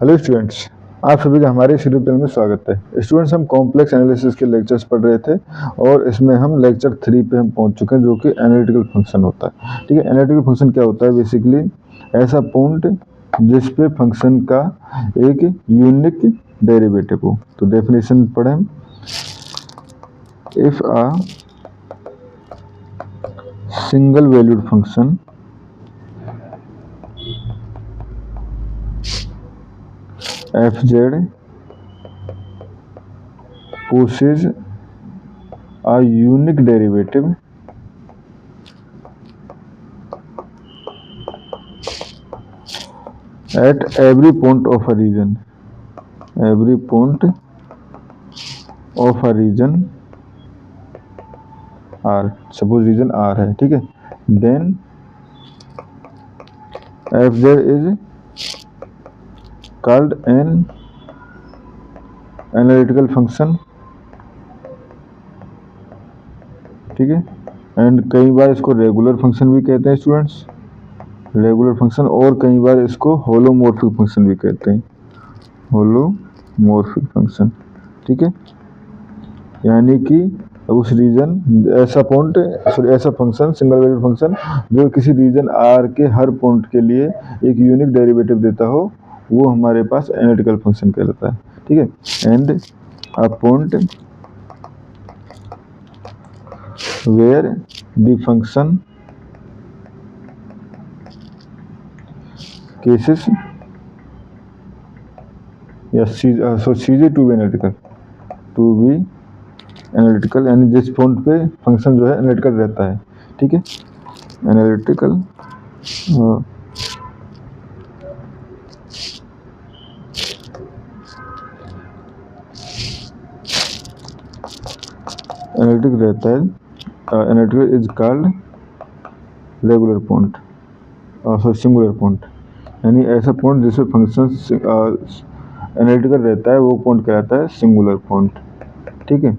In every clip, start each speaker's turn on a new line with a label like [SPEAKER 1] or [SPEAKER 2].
[SPEAKER 1] Hello students, आप सभी का हमारे इस यूट्यूब चैनल में स्वागत है। स्टूडेंट्स, हम कॉम्प्लेक्स एनालिसिस के लेक्चर्स पढ़ रहे थे और इसमें हम लेक्चर 3 पे हम पहुंच चुके हैं, जो कि एनालिटिकल फंक्शन होता है। ठीक है, एनालिटिकल फंक्शन क्या होता है? बेसिकली ऐसा पॉइंट जिस पे फंक्शन का एक यूनिक डेरिवेटिव हो। तो डेफिनेशन पढ़ें। If a single valued function fz possesses a unique derivative at every point of a region, R, suppose region R है, ठीक है, then fz is called an analytical function, ठीक है। एंड कई बार इसको रेगुलर फंक्शन भी कहते हैं स्टूडेंट्स, रेगुलर फंक्शन, और कई बार इसको होलोमॉर्फिक फंक्शन भी कहते हैं, होलोमॉर्फिक फंक्शन, ठीक है। यानी कि उस रीजन ऐसा पॉइंट, ऐसा फंक्शन, सिंगल वैल्यूड फंक्शन जो किसी रीजन आर के हर पॉइंट के लिए एक यूनिक डेरिवेटिव देता हो, वो हमारे पास एनालिटिकल फंक्शन कहलाता है, ठीक है। And a point where the function ceases या सीजे टू बी एनालिटिकल, यानी जिस पॉइंट पे फंक्शन जो है एनालिटिकल रहता है, ठीक है। एनालिटिकल एनालिटिक रहता है, analytical is called regular point, singular point, यानी ऐसा पॉइंट जिसमें फंक्शन एनालिटिकल रहता है, वो पॉइंट कहलाता है सिंगुलर पॉइंट, ठीक है।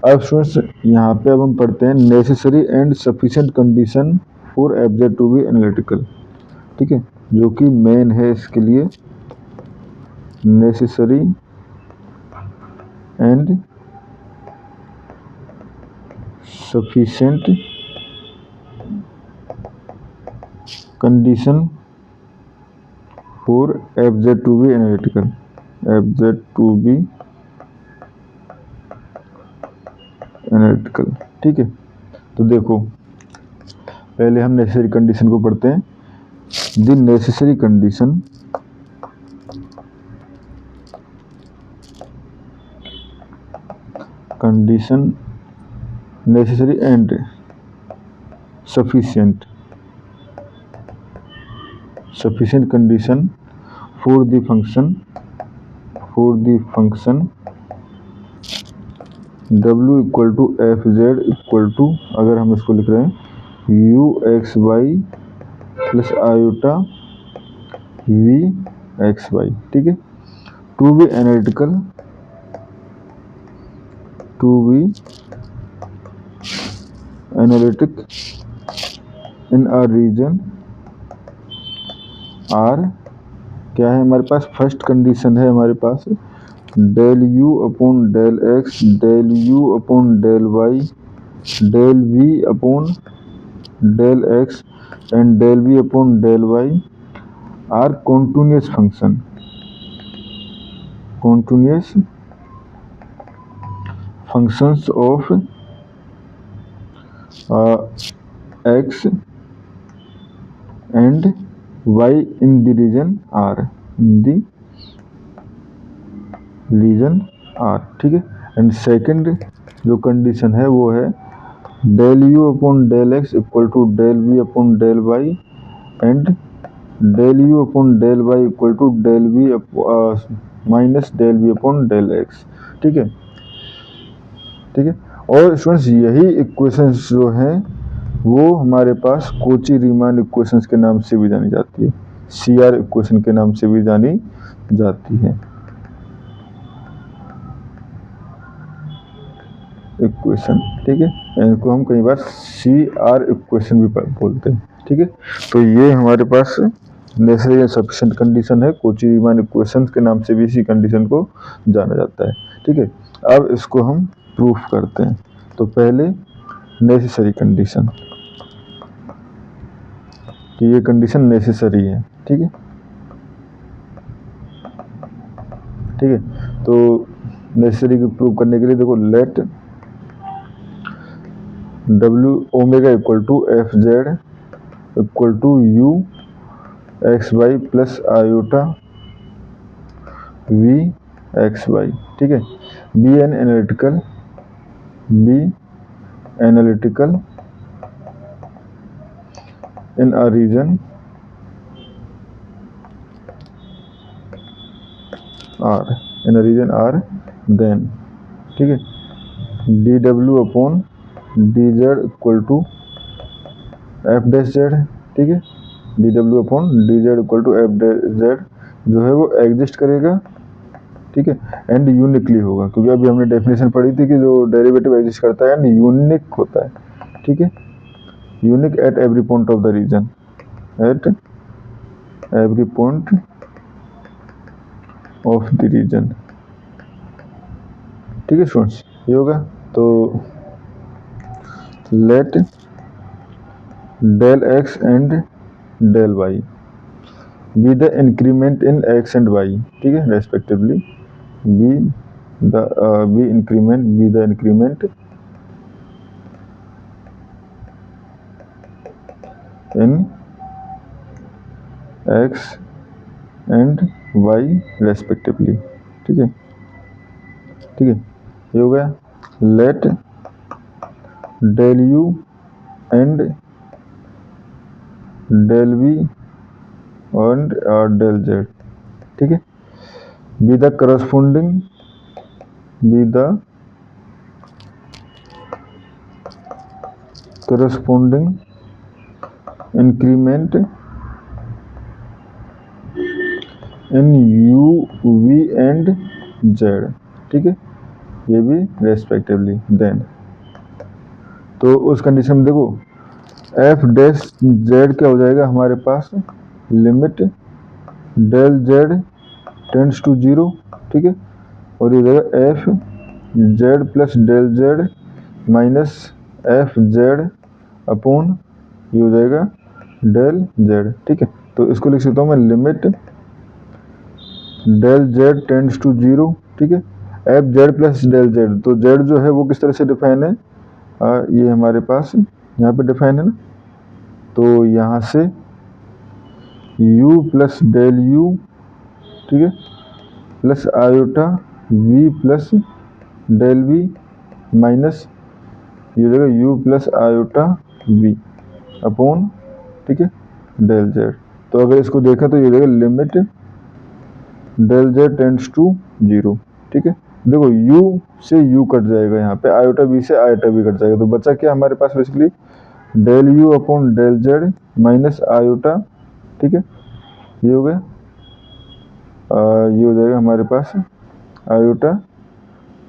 [SPEAKER 1] अब स्टूडेंट्स यहाँ पे अब हम पढ़ते हैं necessary and sufficient condition for f z to be analytical, ठीक है, जो कि मेन है इसके लिए। Necessary and sufficient condition for f z to be analytical, f z to be analytical, ठीक है। तो देखो, पहले हम नेसेसरी कंडीशन को पढ़ते हैं। The necessary condition necessary and sufficient condition for the function w equal to f z equal to, अगर हम इसको लिख रहे हैं u x y plus iota v x y, ठीक है, to be analytical, in a region R. क्या है हमारे पास? फर्स्ट कंडीशन है हमारे पास del u upon del x, del u upon del y, del v upon del x and del v upon del y are continuous functions of x and y in the region R, ठीक है। And second जो condition है वो है del u upon del x equal to del v upon del y and del u upon del y equal to del v minus del v upon del x, ठीक है, ठीक है। और students यही इक्वेशंस जो हैं वो हमारे पास कोची रीमान इक्वेशंस के नाम से भी जानी जाती है, CR इक्वेशन के नाम से भी जानी जाती है इक्वेशन, ठीक है। इनको हम कई बार CR इक्वेशन भी बोलते हैं, ठीक है। तो ये हमारे पास नेसेसरी एंड सफिशिएंट कंडीशन है, कोची रीमान इक्वेशन के नाम से भी इसी कंडीशन को जाना जाता है। ठीक है, अब इसको हम प्रूफ करते हैं। तो पहले नेसेसरी कंडीशन, कि ये कंडीशन नेसेसरी है। ठीक है, ठीक है, तो नेसेसरी को प्रूव करने के लिए देखो, लेट डब्ल्यू omega equal to f z equal to u x y plus iota v x y. ठीक है, be an analytical, be analytical in a region R, in a region R, then ठीक है dw upon dz equal to f dash z. ठीक है, dw upon dz equal to f dash z जो है वो exist करेगा। ठीक है, एंड यूनिकली होगा, क्योंकि अभी हमने डेफिनेशन पढ़ी थी कि जो डेरिवेटिव एग्जिस्ट करता है एंड यूनिक होता है। ठीक है, unique at every point of the region, at every point of the region. ठीक है स्टूडेंट्स, ये होगा। तो let del x and del y be the increment in x and y. ठीक है, respectively be increment in x and y respectively. ठीक है, ठीक है, ये हो गया। Let del u and del v and del z. ठीक है, be the corresponding increment in you we and z. ठीक है, ये भी रेस्पेक्टिवली। देन तो उस कंडीशन में देखो एफ डैश जेड क्या हो जाएगा हमारे पास, limit del Z tends to 0। ठीक है, और ये हो जाएगा f Z plus del z minus f z upon ये हो जाएगा डेल जेड। ठीक है, तो इसको लिख सकता हूँ मैं, limit del Z tends to 0। ठीक है, F Z plus del Z, तो जेड जो है वो किस तरह से डिफाइन है, ये हमारे पास यहाँ पे डिफाइन है ना, तो यहाँ से u प्लस डेल यू, ठीक है, plus iota v plus del v minus ये हो जाएगा u plus iota v upon, ठीक है, डेल जेड। तो अगर इसको देखें तो ये हो जाएगा limit del Z tends to 0। ठीक है, देखो u से u कट जाएगा, यहाँ पे आयोटा v से आयोटा v कट जाएगा, तो बचा क्या हमारे पास basically del u upon del z minus iota. ठीक है, ये हो गया, ये हो जाएगा हमारे पास आयोटा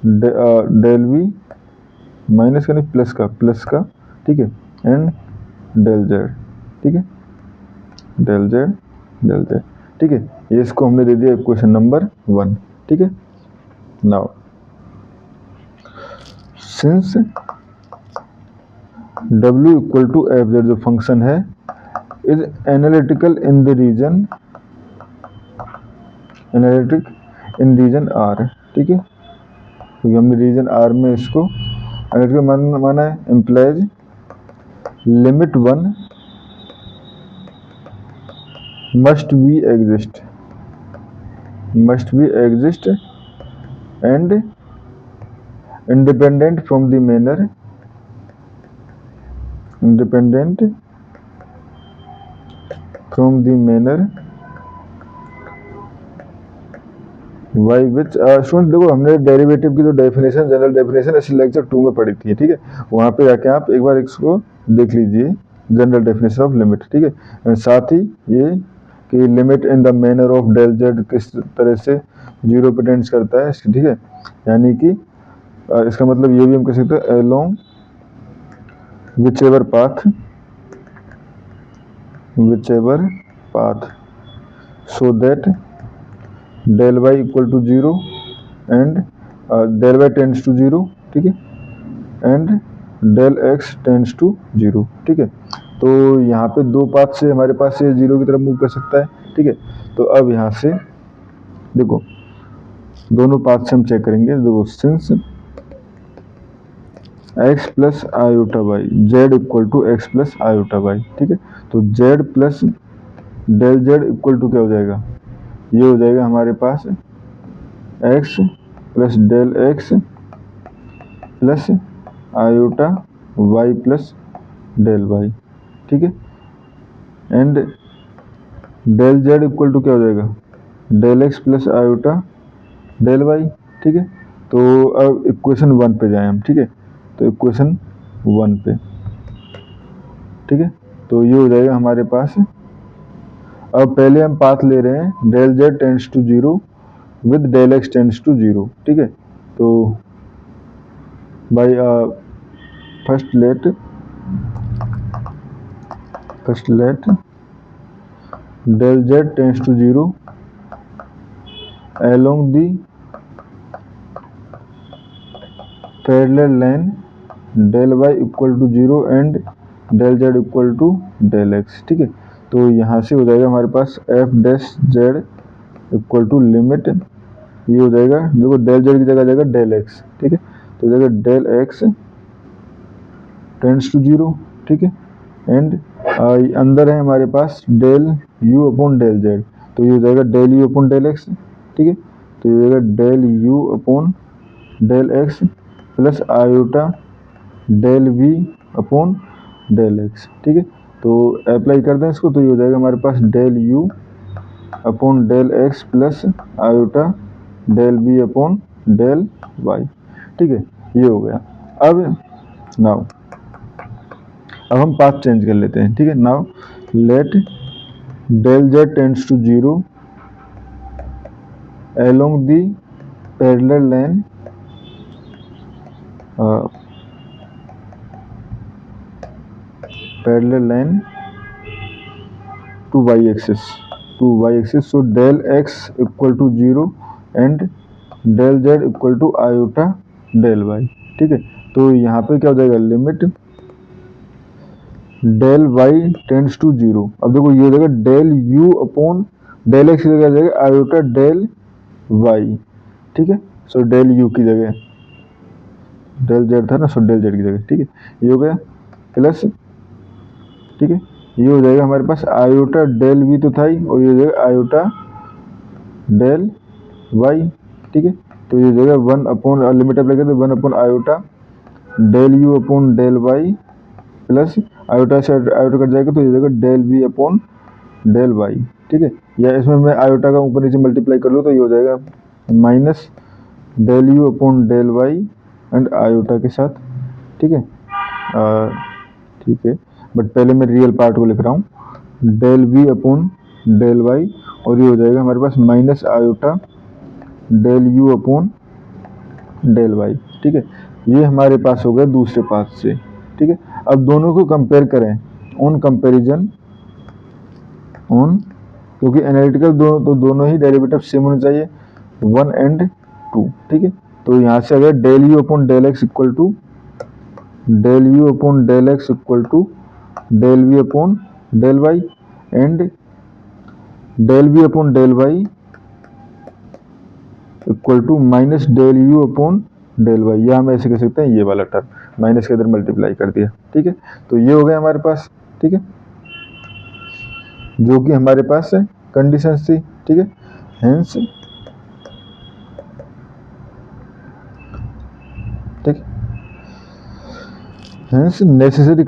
[SPEAKER 1] डेल वी माइनस का नहीं प्लस का। ठीक है, एंड डेल जेड। ठीक है, डेल जेड। ठीक है, ये इसको हमने दे दिया इक्वेशन नंबर 1। ठीक है, now since w equal to f z जो फंक्शन है is analytical in the region, analytic in region R. ठीक है, क्योंकि हमने रीजन आर में इसको एनालिटिकल माना है, implies limit 1 must be exist and independent from the manner by which student देखो हमने डेरिवेटिव की जो डेफिनेशन, जनरल डेफिनेशन ऐसे लेक्चर 2 में पढ़ी थी। ठीक है, वहाँ पे जाके आप एक बार इसको देख लीजिए, जनरल डेफिनेशन ऑफ लिमिट। ठीक है, साथ ही ये कि limit in the manner of del z किस तरह से 0 पे टेंड्स करता है। ठीक है, यानी कि इसका मतलब ये भी हम कह सकते हैं along whichever path so that del y equal to 0 and del y tends to 0, ठीक है, and del x tends to 0, ठीक है। तो यहाँ पे दो पाथ से हमारे पास ये 0 की तरफ मूव कर सकता है, ठीक है। तो अब यहाँ से देखो दोनों पाथ से हम चेक करेंगे। देखो since x plus iota y z equal to x plus iota y, ठीक है। तो z plus del z equal to क्या हो जाएगा, ये हो जाएगा हमारे पास x plus del x plus iota y plus del y, ठीक है। And del z equal to क्या हो जाएगा, del x plus iota del y, ठीक है। तो अब इक्वेशन 1 पे जाएं हम, ठीक है। तो इक्वेशन 1 पे, ठीक है। तो ये हो जाएगा हमारे पास। अब पहले हम पाथ ले रहे हैं del Z tends to 0 with del x tends to 0, ठीक है। तो by first let del z tends to 0 along the parallel line del y equal to 0 and del z equal to del x, ठीक है। तो यहाँ से हो जाएगा हमारे पास f dash z equal to limit, ये हो जाएगा देखो del z की जगह जाएगा del x, ठीक है। तो हो जाएगा del x टेंड्स टू 0, ठीक है। एंड अंदर है हमारे पास del u upon del z, तो ये हो जाएगा del u upon del x, ठीक है। तो ये हो जाएगा del u upon del x plus iota del v upon del x, ठीक है। तो अप्लाई कर दें इसको, तो ये हो जाएगा हमारे पास del u upon del x plus iota del v upon del y, ठीक है। ये हो गया। अब हम पाथ चेंज कर लेते हैं, ठीक है। Now let del z tends to 0 along the parallel line to y axis, so del x equal to 0 and del z equal to iota del y, ठीक है। तो यहाँ पे क्या हो जाएगा, limit del y tends to 0। अब देखो ये हो जाएगा del u upon del x की जगह जाएगा आयोटा डेल y, ठीक है। सो डेल u की जगह डेल z था ना, सो डेल z की जगह, ठीक है। ये हो गया प्लस, ठीक है। ये हो जाएगा हमारे पास आयोटा डेल v तो था ही, और ये हो जाएगा आयोटा डेल y, ठीक है। तो ये हो जाएगा 1 अपॉन लिमिट अप्लाई करते 1 upon iota del u upon del y plus iota से आयोटा कट जाएगा, तो ये हो जाएगा del v upon del y, ठीक है। या इसमें मैं आयोटा का ऊपर नीचे मल्टीप्लाई कर लूँ तो ये हो जाएगा minus del u upon del y and iota के साथ, ठीक है। ठीक है, बट पहले मैं रियल पार्ट को लिख रहा हूँ del v upon del y, और ये हो जाएगा हमारे पास minus iota del u upon del y, ठीक है। ये हमारे पास हो गया दूसरे पाथ से, ठीक है। अब दोनों को कंपेयर करें ऑन कंपेरिजन क्योंकि एनालिटिकल तो दोनों ही डेरिवेटिव सेम होने चाहिए 1 एंड 2, ठीक है। तो यहाँ से अगर del u upon del x equal to del u upon del x equal to del v upon del y and del v upon del y equal to minus del u upon del y, या हम ऐसे कह सकते हैं ये वाला term minus के इधर मल्टीप्लाई कर दिया, ठीक है। तो ये हो गया हमारे पास, ठीक है, जो कि हमारे पास कंडीशन थी, ठीक है। हेंस ठीक, hence necessary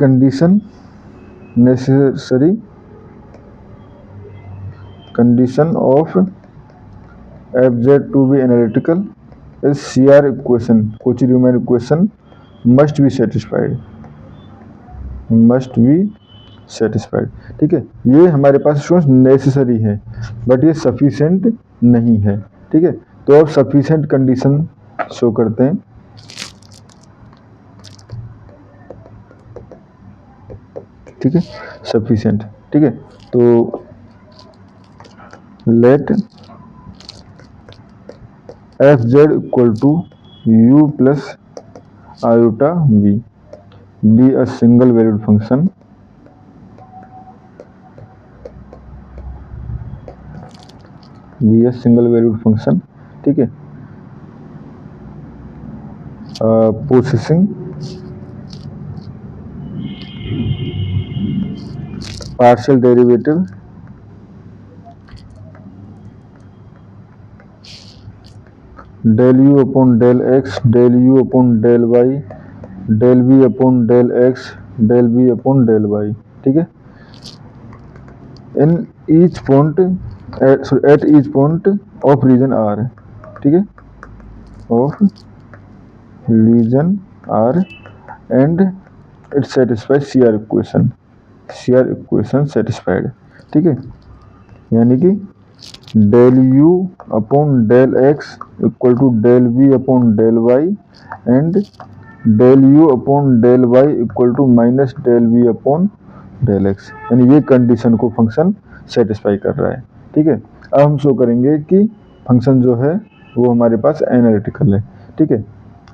[SPEAKER 1] condition of fz to be analytical is CR equation, Cauchy-Riemann equation must be satisfied, ठीक है। ये हमारे पास स्टूडेंट्स नेसेसरी है बट ये सफिशिएंट नहीं है, ठीक है। तो अब सफिशिएंट कंडीशन शो करते हैं, ठीक है, सफिशिएंट, ठीक है। तो let f z equal to u plus iota v be a single valued function single valued function, ठीक है, possessing partial derivative del u upon del x del u upon del y del v upon del x del v upon del y, ठीक है, in each point at each point of region R, ठीक है, of region R and it satisfies C R equation satisfied, ठीक है, यानी कि del u upon del x equal to del v upon del y and del u upon del y equal to minus del v upon del x, यानी ये condition को function satisfy कर रहा है, ठीक है। अब हम शो करेंगे कि फंक्शन जो है वो हमारे पास एनालिटिकल है, ठीक है।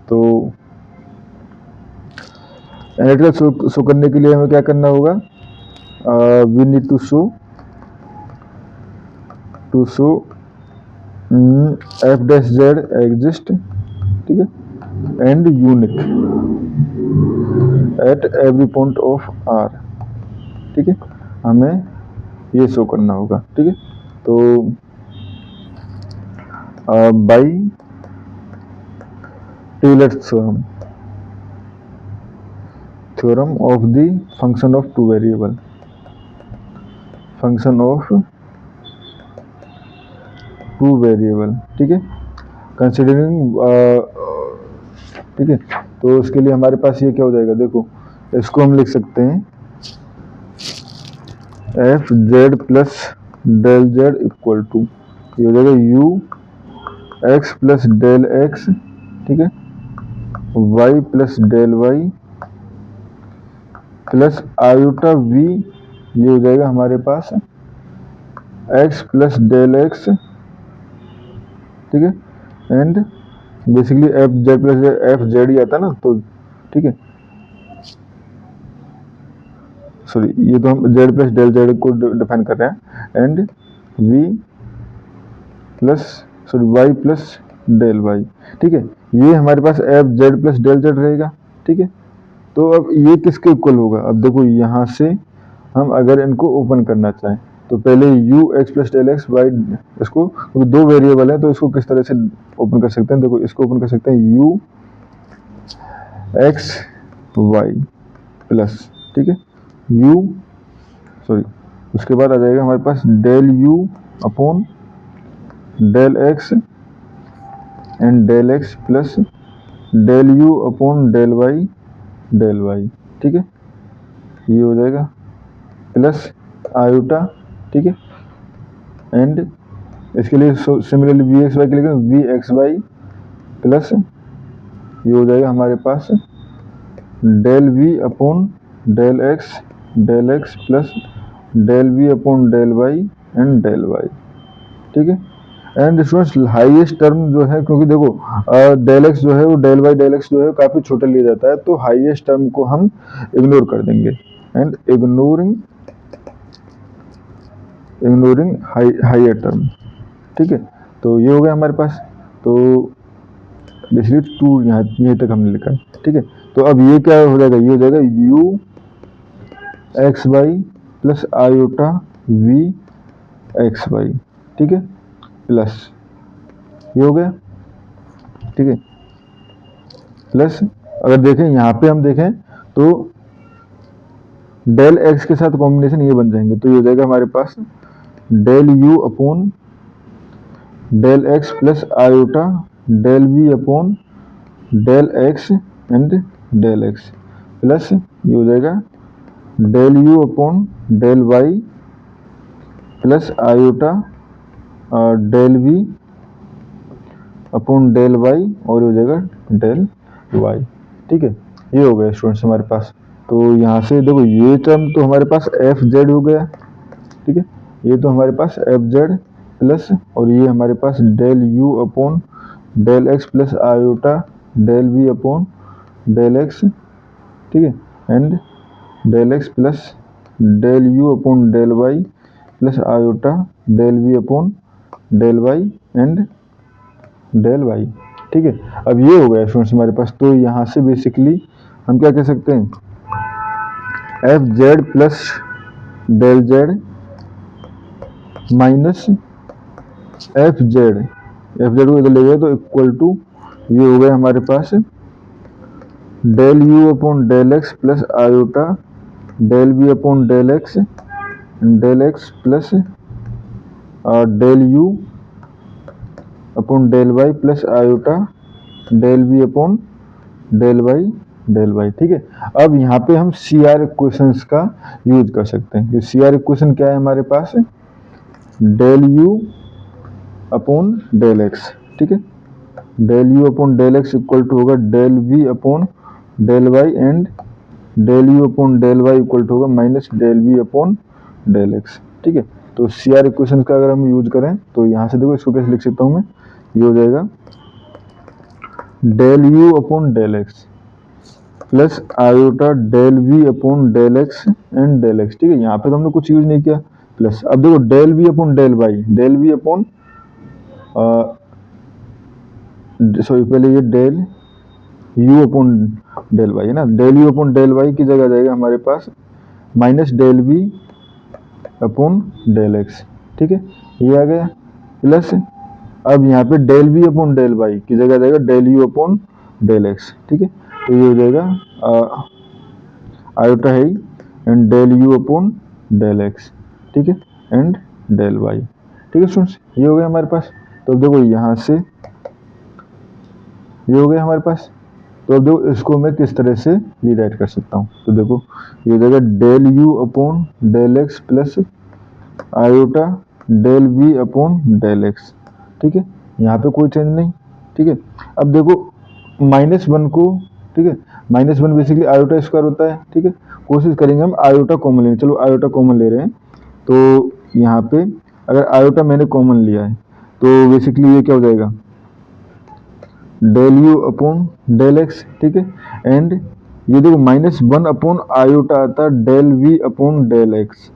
[SPEAKER 1] तो एनालिटिकल शो करने के लिए हमें क्या करना होगा, we need to show f dash z exist, ठीक है, and unique at every point of R, ठीक है, हमें ये शो करना होगा, ठीक है। तो by Taylor's theorem of the function of two variable, function of two variable, ठीक है, कंसिडरिंग, ठीक है। तो उसके लिए हमारे पास ये क्या हो जाएगा, देखो इसको हम लिख सकते हैं f Z plus del z equal to, ये हो जाएगा u x plus del x, ठीक है, y plus del y plus iota v, ये हो जाएगा हमारे पास एक्स प्लस डेल एक्स, ठीक है, and basically f Z plus f z ही आता ना, तो ठीक है, सॉरी ये तो हम जेड प्लस डेल जेड को डिफाइन कर रहे हैं, and v plus sorry Y plus del y, ठीक है, ये हमारे पास f Z plus del z रहेगा, ठीक है। तो अब ये किसके इक्वल होगा, अब देखो यहाँ से हम अगर इनको ओपन करना चाहें तो पहले u x plus del x y, इसको दो वेरिएबल है तो इसको किस तरह से ओपन कर सकते हैं, देखो इसको ओपन कर सकते हैं यू एक्स वाई प्लस, ठीक है, यू सॉरी उसके बाद आ जाएगा हमारे पास del u upon del x and del x plus del u upon del y, ठीक है, ये हो जाएगा प्लस आयोटा, ठीक है, एंड इसके लिए सिमिलरली वी एक्स वाई के लिए वी एक्स वाई प्लस ये हो जाएगा हमारे पास del v upon del x plus del v upon del y and del y, ठीक है। एंड स्टूडेंट्स हाईएस्ट टर्म जो है, क्योंकि देखो डेल एक्स जो है वो डेल एक्स जो है काफ़ी छोटा लिया जाता है, तो हाईएस्ट टर्म को हम इग्नोर कर देंगे एंड इग्नोरिंग हायर टर्म, ठीक है। तो ये हो गया हमारे पास, तो बेसिकली टू यहाँ यहीं तक हमने लिखा है, ठीक है। तो अब ये क्या हो जाएगा, ये हो जाएगा u x y plus iota v x y, ठीक है, प्लस ये हो गया, ठीक है, प्लस अगर देखें यहाँ पे हम देखें तो डेल एक्स के साथ कॉम्बिनेशन ये बन जाएंगे, तो ये हो जाएगा हमारे पास del u upon del x plus iota del v upon del x and del x plus ये हो जाएगा del u upon del y plus iota del v upon del y और ये हो जाएगा डेल वाई, ठीक है। ये हो गया स्टूडेंट्स हमारे पास। तो यहाँ से देखो ये टर्म तो हमारे पास एफ जेड हो गया, ठीक है, ये तो हमारे पास एफ जेड प्लस और ये हमारे पास del u upon del x plus iota del v upon del x, ठीक है, and del x plus del u upon del y plus iota del v upon del y and del y, ठीक है। अब ये हो गया students हमारे पास। तो यहाँ से बेसिकली हम क्या कह सकते हैं, f Z plus del z minus f z को इधर ले गए तो इक्वल टू ये हो गया हमारे पास del u upon del x plus iota del b upon del x plus del u upon del y plus iota del b upon del y, ठीक है। अब यहाँ पे हम सी आर इक्वेशंस का यूज कर सकते हैं। सी आर इक्वेशन क्या है हमारे पास, del u upon del x, ठीक है, del u upon del x equal to होगा del v upon del y and del u upon del y equal to होगा minus del v upon del x, ठीक है। तो सी R equation का अगर हम यूज करें तो यहाँ से देखो इसको कैसे लिख सकता हूँ मैं, ये हो जाएगा del u upon del x plus iota del v upon del x and del x, ठीक है। यहाँ पे तो हमने कुछ यूज नहीं किया, प्लस अब देखो del v upon del y, del v upon sorry पहले ये del u upon del y है ना, del u upon del y की जगह जाएगा हमारे पास minus del v upon del x, ठीक है, ये आ गया प्लस अब यहाँ पे del v upon del y की जगह जाएगा del u upon del x, ठीक है। तो ये हो जाएगा आयोटा है and del u upon del x, ठीक है, एंड डेल वाई, ठीक है स्टूडेंट्स, ये हो गया हमारे पास। तो अब देखो यहाँ से ये हो गया हमारे पास। तो अब देखो इसको मैं किस तरह से रीराइट कर सकता हूँ, तो देखो ये हो जाएगा del u upon del x plus iota del v upon del x, ठीक है, यहाँ पे कोई चेंज नहीं, ठीक है। अब देखो माइनस वन को, ठीक है, minus one basically iota square होता है, ठीक है, कोशिश करेंगे हम आयोटा कॉमन लेने, चलो आयोटा कॉमन ले रहे हैं। तो यहाँ पे अगर आयोटा मैंने कॉमन लिया है तो बेसिकली ये क्या हो जाएगा del u upon del x, ठीक है, एंड ये देखो माइनस वन अपॉन आयोटा आता del v upon del x,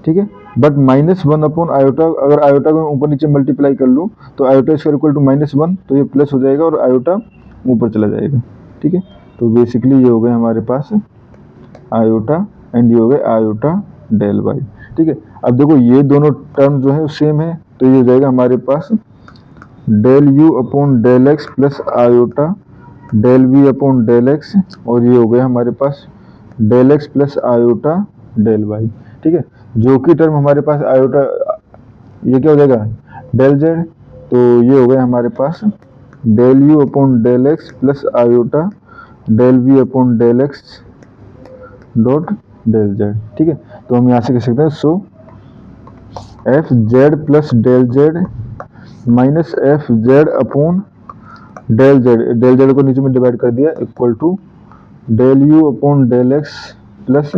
[SPEAKER 1] ठीक है, but minus one upon iota, अगर आयोटा को ऊपर नीचे मल्टीप्लाई कर लूँ तो iota square equal to minus one, तो ये प्लस हो जाएगा और आयोटा ऊपर चला जाएगा, ठीक है। तो बेसिकली ये हो गया हमारे पास आयोटा एंड ये हो गया आयोटा डेल वाई, ठीक है। अब देखो ये दोनों टर्म जो है सेम है, तो ये हो जाएगा हमारे पास del u upon del x plus iota del v upon del x और ये हो गया हमारे पास del x plus iota del y, ठीक है। जो कि टर्म हमारे पास आयोटा, ये क्या हो जाएगा डेल जेड, तो ये हो गया हमारे पास del u upon del x plus iota del v upon del x dot del z, ठीक है। तो हम यहाँ से कह सकते हैं so f Z plus del z minus f z upon del z को नीचे में डिवाइड कर दिया equal to del u upon del x plus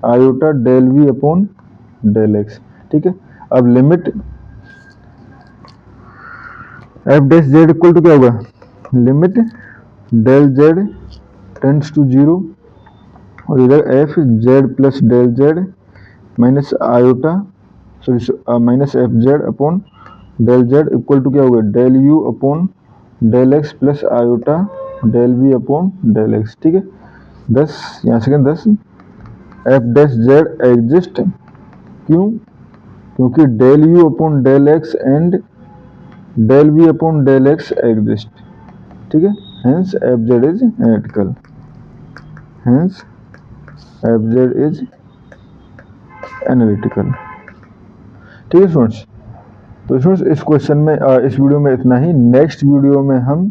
[SPEAKER 1] iota del v upon del x, ठीक है। अब limit f dash z equal to क्या होगा, limit del Z tends to zero और इधर f Z plus del z minus iota sorry minus f z upon del z equal to क्या होगा del u upon del x plus iota del v upon del x, ठीक है। 10 यहाँ से 10 F dash z exist, क्यों, क्योंकि del u upon del x and del v upon del x exist, ठीक है, hence f z is analytical, hence f z is analytical, ठीक है स्टूडेंट्स। तो स्टूडेंट्स इस क्वेश्चन में इस वीडियो में इतना ही। नेक्स्ट वीडियो में हम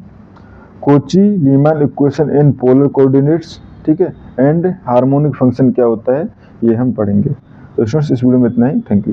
[SPEAKER 1] Kochi Riemann equation in polar coordinates, ठीक है, एंड हार्मोनिक फंक्शन क्या होता है ये हम पढ़ेंगे। तो स्टूडेंट्स इस वीडियो में इतना ही, थैंक यू।